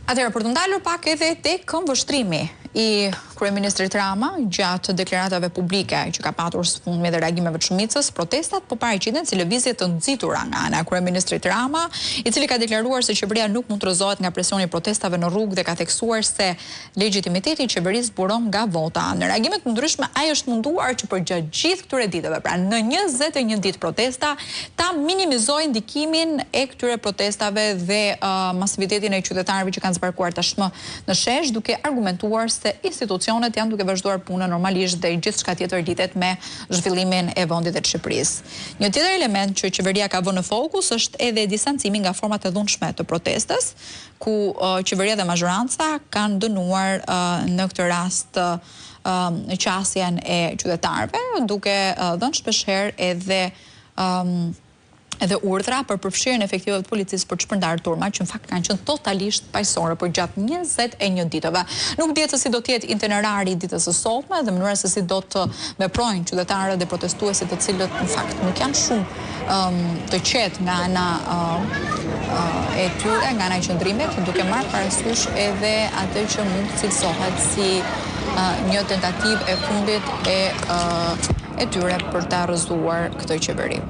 Atëherë, për të ndalur pak edhe tek këmbvështrimi i kryeministrit Rama gjatë deklaratave publike që ka patur së fundmi dhe reagimeve të shumicës, protestat po paraqiten si lëvizje të nxitura nga ana e kryeministrit Rama, i cili ka deklaruar se qeveria nuk mund të rrëzohet nga presioni i protestave në rrugë dhe ka theksuar se legitimiteti i qeverisë zburon nga vota. Në reagime të ndryshme, ai është munduar që përgjatë gjithë këtyre ditëve, pra në 21 ditë protesta, ta minimizojë ndikimin e këtyre protestave dhe masivitetin e qytetarëve që kanë zbarkuar tashmë në shesh, duke argumentuar se institucionet janë duke vazhduar punën normalisht dhe gjithçka tjetër lidhet me zhvillimin e vendit dhe të Shqipërisë. Një tjetër element që qeveria ka vënë në fokus është edhe distancimi nga format e dhunshme të protestës, ku qeveria dhe mazhoranca kanë dënuar në këtë rast qasjen e qytetarëve, duke dhënë shpeshherë edhe urdhra për përfshirjen e efektivëve të policisë për të shpërndarë turma, që në fakt kanë qenë totalisht paqësorë për gjatë 21 ditëve. Nuk dihet se si do të jetë itinerari i ditës së sotme dhe mënyra se si do të veprojnë qytetarët dhe protestuesit, të cilët në fakt nuk janë shumë të qetë nga ana e tyre, nga ana e qëndrimit, duke marrë parasysh edhe atë që mund të cilësohet si një tentativë e fundit e tyre për ta rrëzuar këtë qeveri.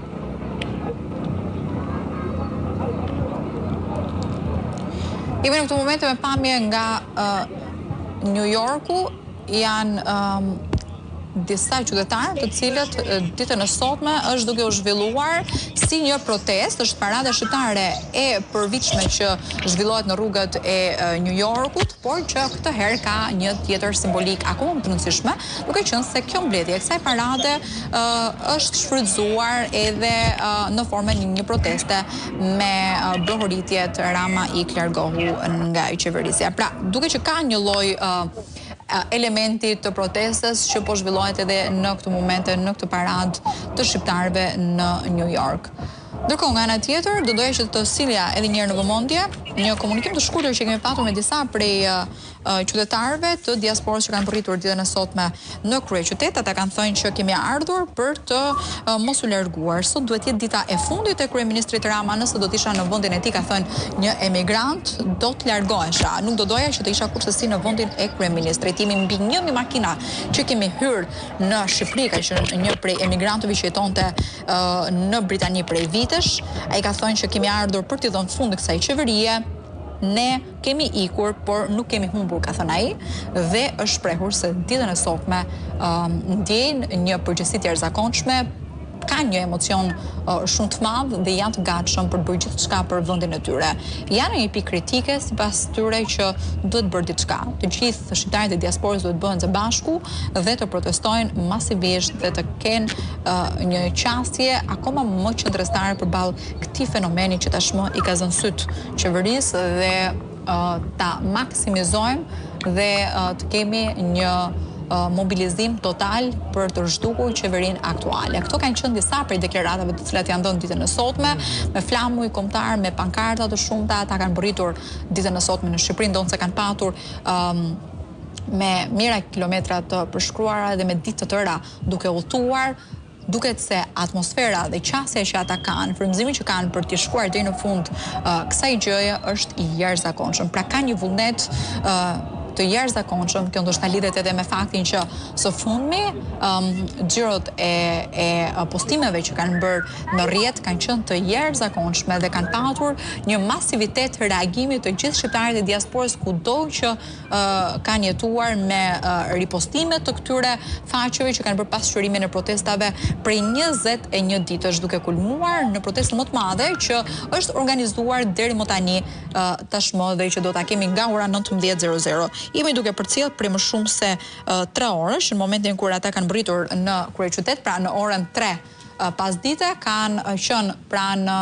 Jemi në këtë momente me pamje nga New Yorku, janë disa qytetarë të cilët ditën e sotme është duke u zhvilluar si një protestë, është parada shqiptare e përvitshme që zhvillohet në rrugët e New Yorkut, por që këtë herë ka një tjetër simbolik akoma më të rëndësishme, duke qenë se kjo mbledhje e kësaj parade është shfrytzuar edhe në formën një proteste me brohoritjet Rama i largohu nga qeverisja. Pra, duke që ka një lloj elementi të protestës që po zhvillohet edhe në këtë momente në këtë paradë të shqiptarëve në New York. Ndërkohë, nga ana tjetër, do doja që të silja edhe një herë në vëmendje një komunikim të shkurtër që kemi patur me disa prej qytetarëve të diasporës që kanë përritur ditën e sotme në kryeqytet. Ata kanë thënë që kemi ardhur për të mos u larguar. Sot duhet jetë dita e fundit e kryeministrit Rama, nëse do të isha në vendin e tij, ka thënë një emigrant, do të largohesha. Nuk do doja që të isha kurse si në vendin e kryeministrit. Jemi mbi 1000 makina që kemi hyrë në Shqipëri, ka qenë një prej emigrantëve që jetonte në Britani prej vitesh. Ai ka thënë që kemi ardhur për t'i dhënë fund kësaj qeverie. Ne kemi ikur, por nuk kemi humbur, ka thënë ai, dhe është shprehur se ditën e sotme ndjejnë një përgjegjësi të jashtëzakonshme, ka një emocion shumë të madh dhe janë të gatshëm për të bërë gjithçka për vendin e tyre. Janë një pikë kritike sipas tyre që duhet bërë diçka. Të gjithë shqiptarët e diasporës duhet bëhen së bashku dhe të protestojnë masivisht dhe të kenë një qasje akoma më qëndrestare përballë këtij fenomeni që tashmë i ka zënë syt qeverisë dhe ta maksimizojmë dhe të kemi një mobilizim total për të zhdukur qeverinë aktuale. Këto kanë qenë disa prej deklaratave të cilat janë dhënë ditën e sotme, me flamuj kombëtar, me pankarta të shumta. Ata kanë bërritur ditën e sotme në Shqipëri, ndonse kanë patur me mijëra kilometra të përshkruara dhe me ditë të tëra duke udhëtuar. Duket se atmosfera dhe qasja që ata kanë, frymëzimi që kanë për të shkuar deri në fund kësaj gjëje është i jashtëzakonshëm. Pra ka një vullnet të jashtëzakonshëm. Kjo ndoshta lidhet edhe me faktin që së fundmi xhirot e postimeve që kanë bërë në rrjet kanë qenë të jashtëzakonshme dhe kanë patur një masivitet reagimi të gjithë shqiptarët e diasporës kudo që kanë jetuar me ripostime të këtyre faqeve që kanë bërë pas shërimit në protestave prej 21 ditësh, duke kulmuar në protestën më të madhe që është organizuar deri më tani tashmë dhe që do ta kemi nga ora 19:00. Jemi duke përcjell prej më shumë se 3 orësh, në momentin kur ata kanë mbërritur në kryeqytet, pra në orën 3 pasdite, kanë qenë pranë